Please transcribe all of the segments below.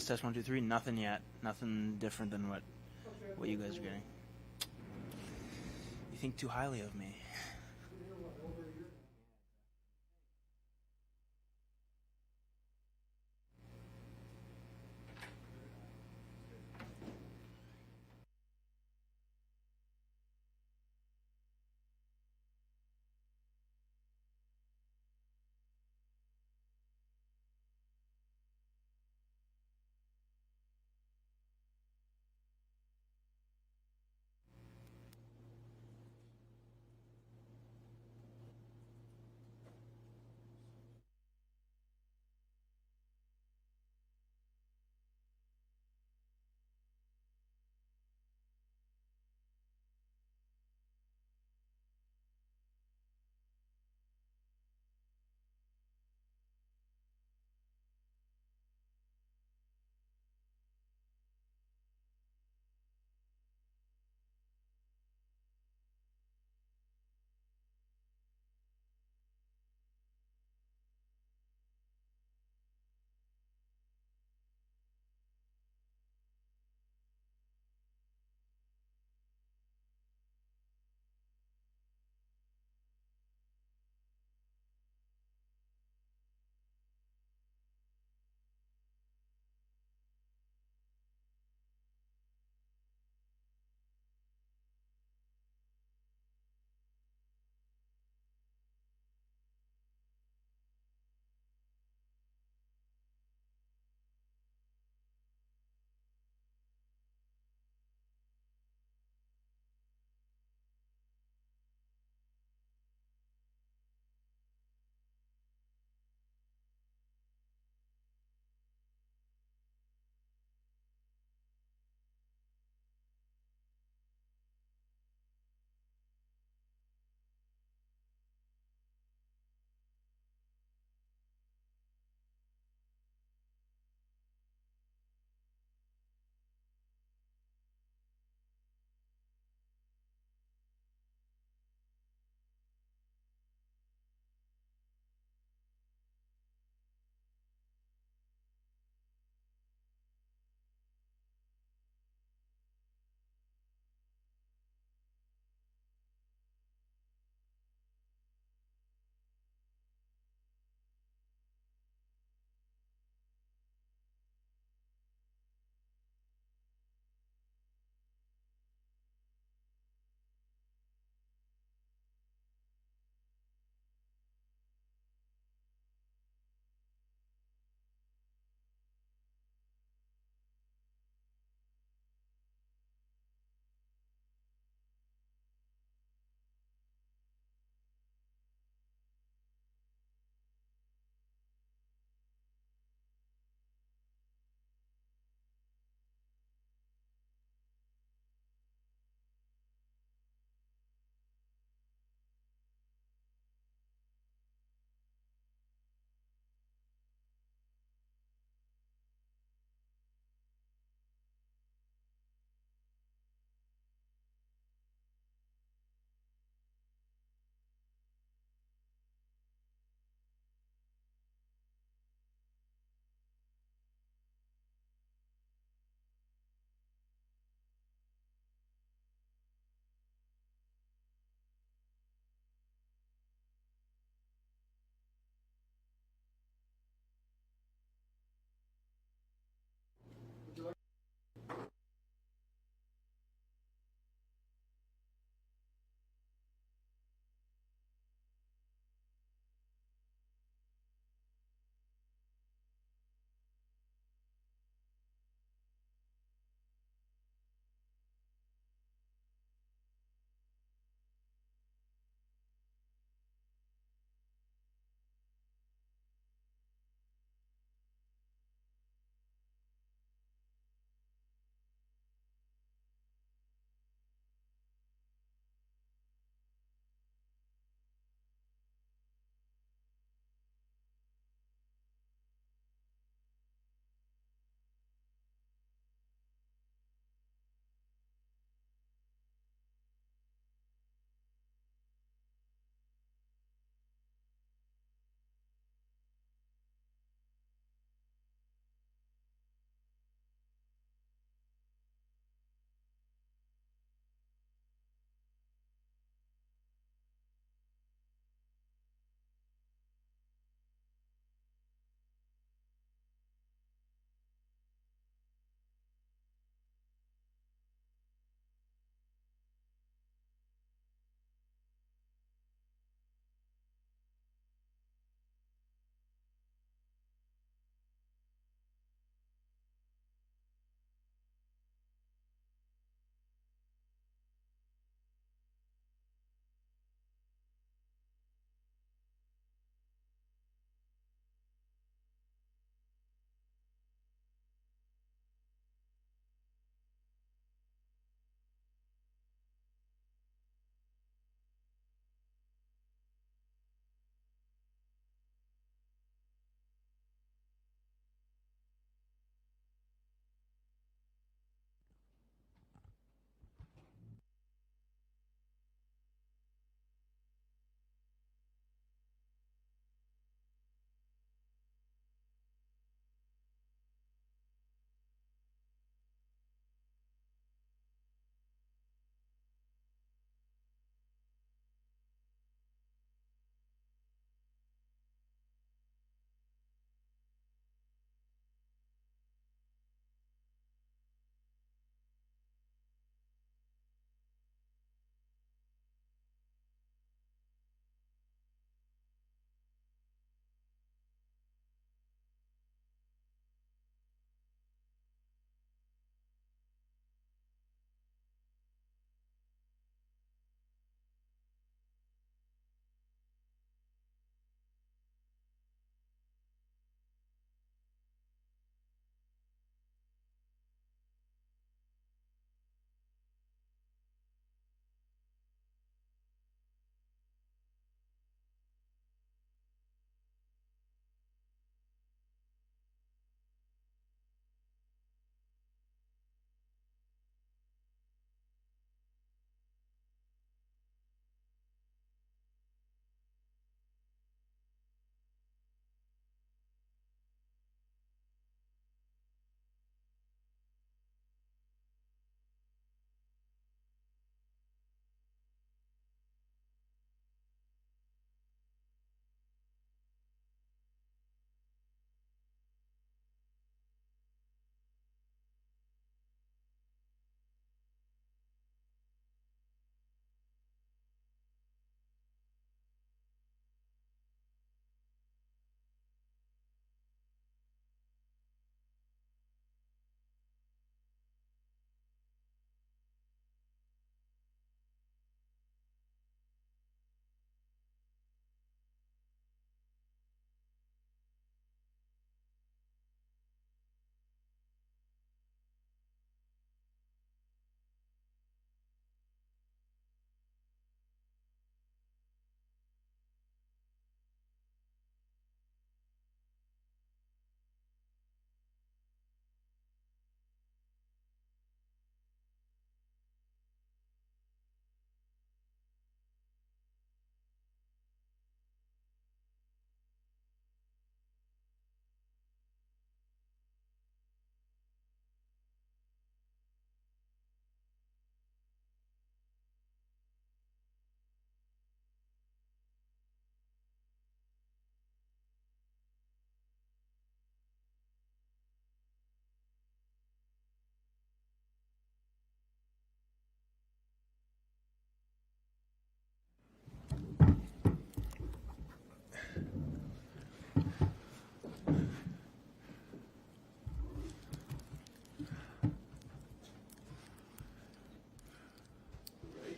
Test 1 2 3. Nothing yet. Nothing different than what you guys are getting. You think too highly of me.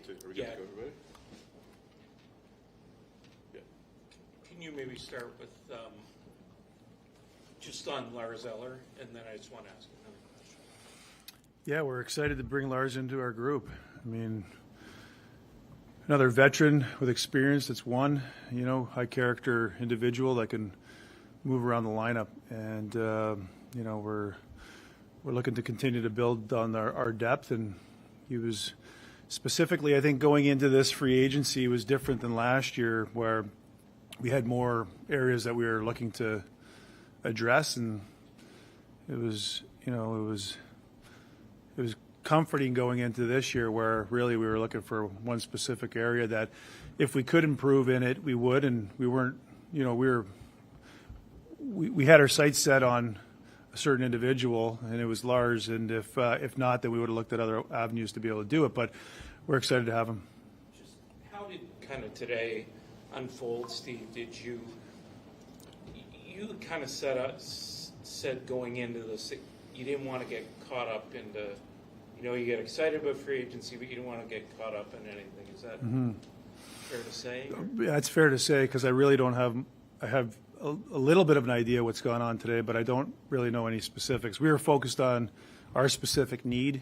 Are we good to go, everybody? Yeah. Can you maybe start with just on Lars Eller, and then I just want to ask another question. Yeah, we're excited to bring Lars into our group. I mean, another veteran with experience that's high character individual that can move around the lineup. And, we're looking to continue to build on our depth. And he was specifically, I think, going into this free agency was different than last year, where we had more areas that we were looking to address. And it was comforting going into this year, where really we were looking for one specific area that if we could improve in it, we would. And we weren't, we had our sights set on a certain individual, and it was Lars. And if not, then we would have looked at other avenues to be able to do it. But we're excited to have him. Just how did kind of today unfold, Steve? Did you kind of said going into this, you didn't want to get caught up into, you get excited about free agency, but you didn't want to get caught up in anything. Is that fair to say? Yeah, it's fair to say, because I really don't have. I have a little bit of an idea what's going on today, but I don't really know any specifics. We were focused on our specific need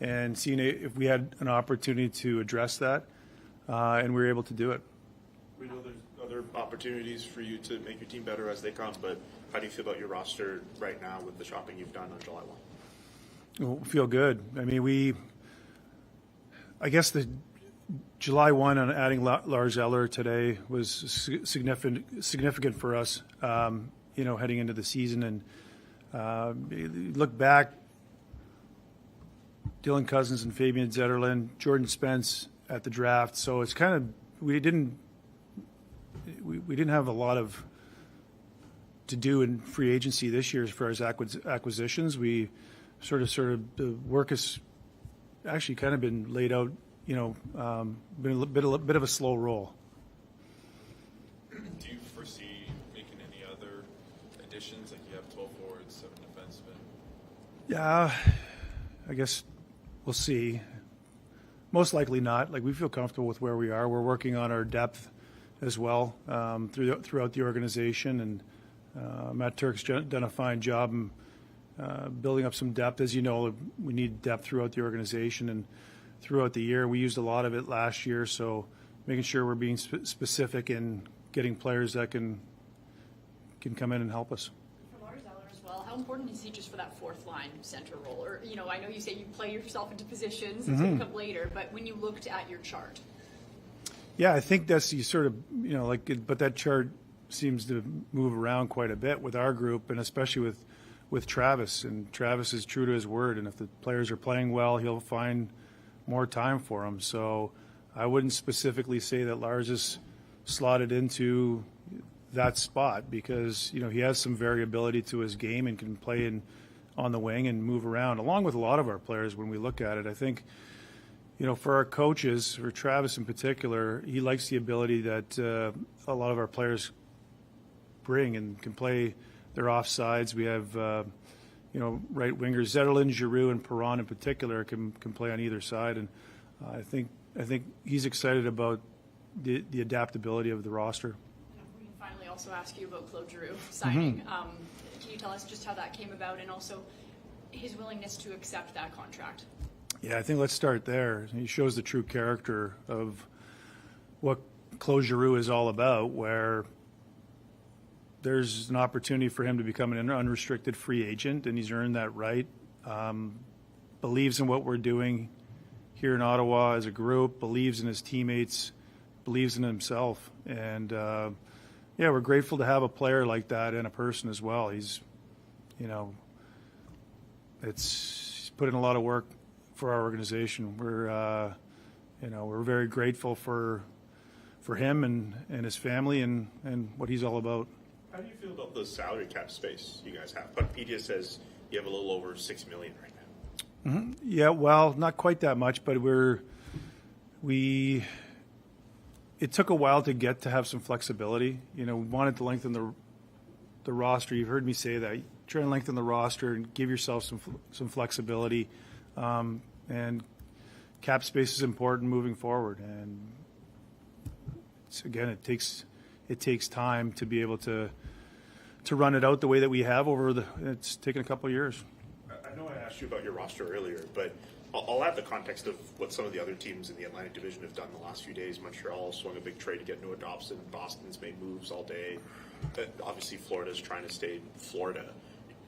and seeing if we had an opportunity to address that, and we were able to do it. We know there's other opportunities for you to make your team better as they come, but how do you feel about your roster right now with the shopping you've done on July 1? Well, feel good. I mean, I guess the July 1 on adding Lars Eller today was significant for us, heading into the season. And look back, Dylan Cousins and Fabian Zetterlund, Jordan Spence at the draft. So it's kind of, we didn't have a lot of to do in free agency this year as far as acquisitions. We sort of the work has actually kind of been laid out, been a bit of a slow roll. Do you foresee making any other additions? Like you have 12 forwards, 7 defensemen. Yeah, I guess we'll see. Most likely not. Like, we feel comfortable with where we are. We're working on our depth as well throughout the organization, and Matt Turk's done a fine job in building up some depth. As you know, we need depth throughout the organization and throughout the year. We used a lot of it last year, so making sure we're being specific in getting players that can come in and help us. For Lars Eller as well, how important is he just for that fourth line center role? Or, I know you say you play yourself into positions, it's going to come later, but when you looked at your chart. Yeah, I think that's you sort of, but that chart seems to move around quite a bit with our group, and especially with Travis. And Travis is true to his word, and if the players are playing well, he'll find more time for them. So I wouldn't specifically say that Lars is slotted into that spot, because he has some variability to his game and can play on the wing and move around, along with a lot of our players. When we look at it, I think for our coaches, for Travis in particular, he likes the ability that a lot of our players bring and can play their offsides. We have right wingers, Zetterlund, Giroux, and Perron in particular can play on either side, and I think he's excited about the adaptability of the roster. We can finally also ask you about Claude Giroux signing. Can you tell us just how that came about, and also his willingness to accept that contract? Yeah, I think let's start there. He shows the true character of what Claude Giroux is all about, where there's an opportunity for him to become an unrestricted free agent, and he's earned that right. Believes in what we're doing here in Ottawa as a group, believes in his teammates, believes in himself. And, we're grateful to have a player like that and a person as well. He's put in a lot of work for our organization. We're very grateful for him and his family and what he's all about. How do you feel about the salary cap space you guys have? Puckpedia says you have a little over $6 million right now. Yeah, well, not quite that much, but it took a while to get to have some flexibility. We wanted to lengthen the roster. You've heard me say that. Try and lengthen the roster and give yourself some flexibility, and cap space is important moving forward, and again, it takes time to be able to run it out the way that we have it's taken a couple of years. I know I asked you about your roster earlier, but I'll add the context of what some of the other teams in the Atlantic Division have done the last few days. Montreal swung a big trade to get Noah Dobson. Boston's made moves all day. Obviously, Florida's trying to stay Florida.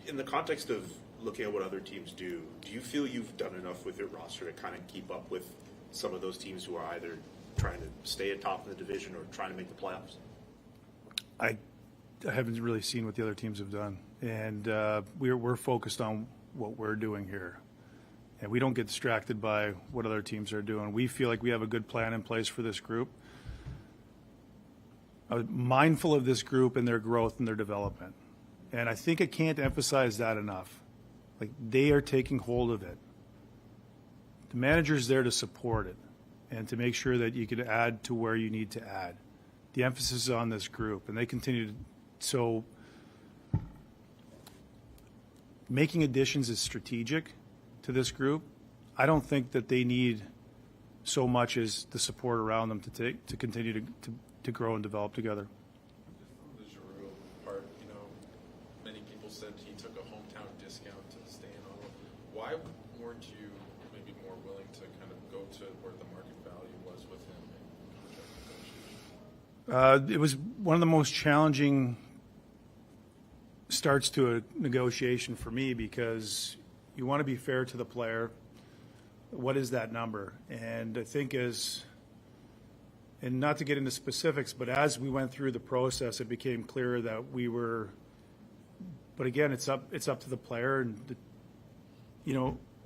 In the context of looking at what other teams do you feel you've done enough with your roster to kind of keep up with some of those teams who are either trying to stay atop of the division or trying to make the playoffs? I haven't really seen what the other teams have done, and we're focused on what we're doing here, and we don't get distracted by what other teams are doing. We feel like we have a good plan in place for this group. I'm mindful of this group and their growth and their development, and I think I can't emphasize that enough. Like, they are taking hold of it. The manager's there to support it and to make sure that you can add to where you need to add. The emphasis is on this group, and they continue to. So making additions is strategic to this group. I don't think that they need so much as the support around them to continue to grow and develop together. Just on the Giroux part, many people said he took a hometown discount to stay in Ottawa. Why weren't you maybe more willing to kind of go to where the market value was with him in contract negotiations? It was one of the most challenging starts to a negotiation for me, because you want to be fair to the player. What is that number? And I think and not to get into specifics, but as we went through the process, it became clear that we were, but again, it's up to the player. And,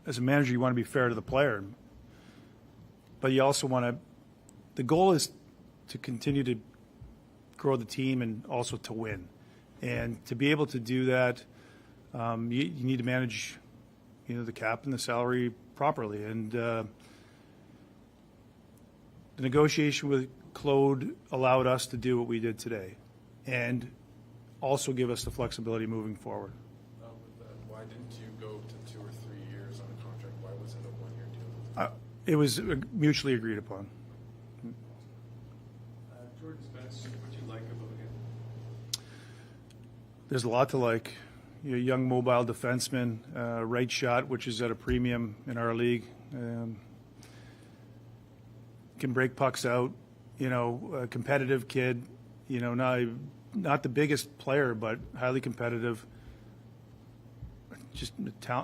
as a manager, you want to be fair to the player, but you also the goal is to continue to grow the team and also to win. And to be able to do that, you need to manage, the cap and the salary properly. And the negotiation with Claude allowed us to do what we did today, and also give us the flexibility moving forward. Why didn't you go to 2 or 3 years on a contract? Why was it a one-year deal? It was mutually agreed upon. Jordan Spence, what do you like about him? There's a lot to like. Young mobile defenseman, right shot, which is at a premium in our league. Can break pucks out. A competitive kid. Not the biggest player, but highly competitive. Just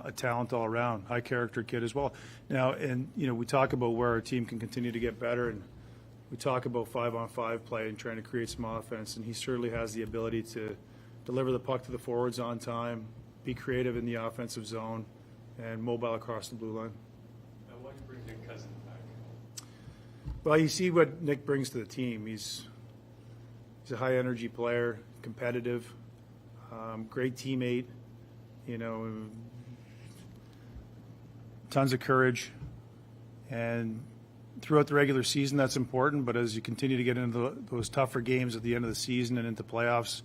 a talent all around. High character kid as well. Now, and we talk about where our team can continue to get better, and we talk about 5-on-5 play and trying to create some offense, and he certainly has the ability to deliver the puck to the forwards on time, be creative in the offensive zone, and mobile across the blue line. Now, why do you bring Nick Cousin back? Well, you see what Nick brings to the team. He's a high-energy player, competitive, great teammate, tons of courage. And throughout the regular season, that's important, but as you continue to get into those tougher games at the end of the season and into playoffs,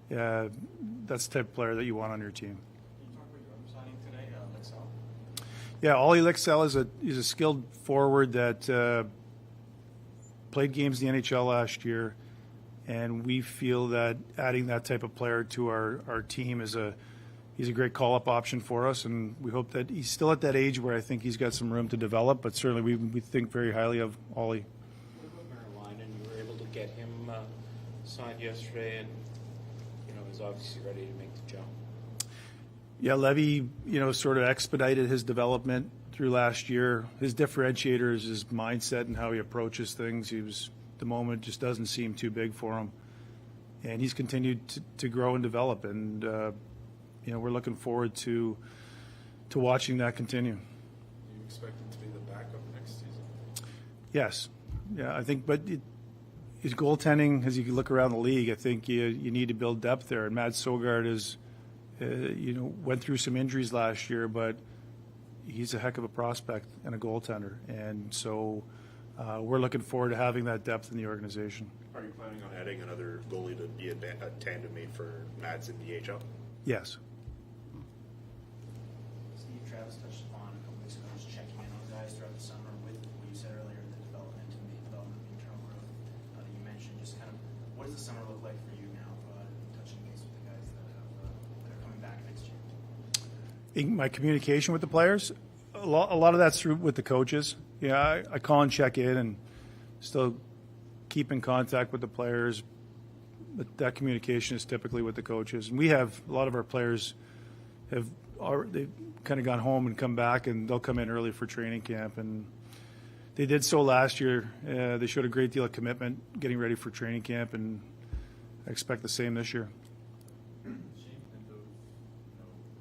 that's the type of player that you want on your team. Can you talk about your other signing today, Lexell? Yeah, Ollie Lexell is a skilled forward that played games in the NHL last year, and we feel that adding that type of player to our team he's a great call-up option for us, and we hope that he's still at that age where I think he's got some room to develop, but certainly we think very highly of Ollie. What about Marilyn? You were able to get him signed yesterday, and he's obviously ready to make the jump. Yeah, Levy, sort of expedited his development through last year. His differentiator is his mindset and how he approaches things. The moment just doesn't seem too big for him, and he's continued to grow and develop, and we're looking forward to watching that continue. Do you expect him to be the backup next season? Yes. Yeah, I think, but his goaltending, as you look around the league, I think you need to build depth there. And Matt Sogard went through some injuries last year, but he's a heck of a prospect and a goaltender. And so we're looking forward to having that depth in the organization. Are you planning on adding another goalie to be a tandem mate for Mads in the AHL? Yes. Steve, Travis touched upon a couple weeks ago, just checking in on guys throughout the summer with what does the summer look like for you now, touching base with the guys that are coming back next year? In my communication with the players, a lot of that's through with the coaches. Yeah, I call and check in and still keep in contact with the players. But that communication is typically with the coaches. And we have a lot of our players they've kind of gone home and come back, and they'll come in early for training camp. And they did so last year. They showed a great deal of commitment getting ready for training camp, and I expect the same this year. Shane, and those,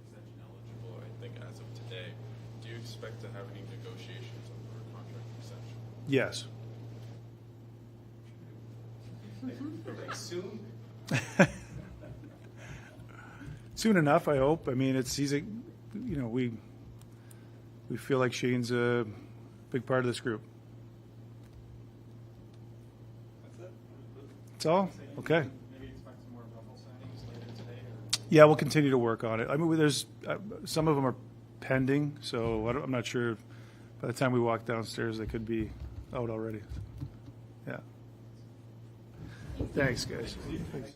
extension eligible, I think as of today, do you expect to have any negotiations over a contract extension? Yes. Like soon? Soon enough, I hope. I mean, we feel like Shane's a big part of this group. That's it? That's all? Okay. Maybe expect some more bubble signings later today, or? Yeah, we'll continue to work on it. I mean, there's some of them are pending, so I'm not sure. By the time we walk downstairs, they could be out already. Yeah. Thanks, guys. Thanks.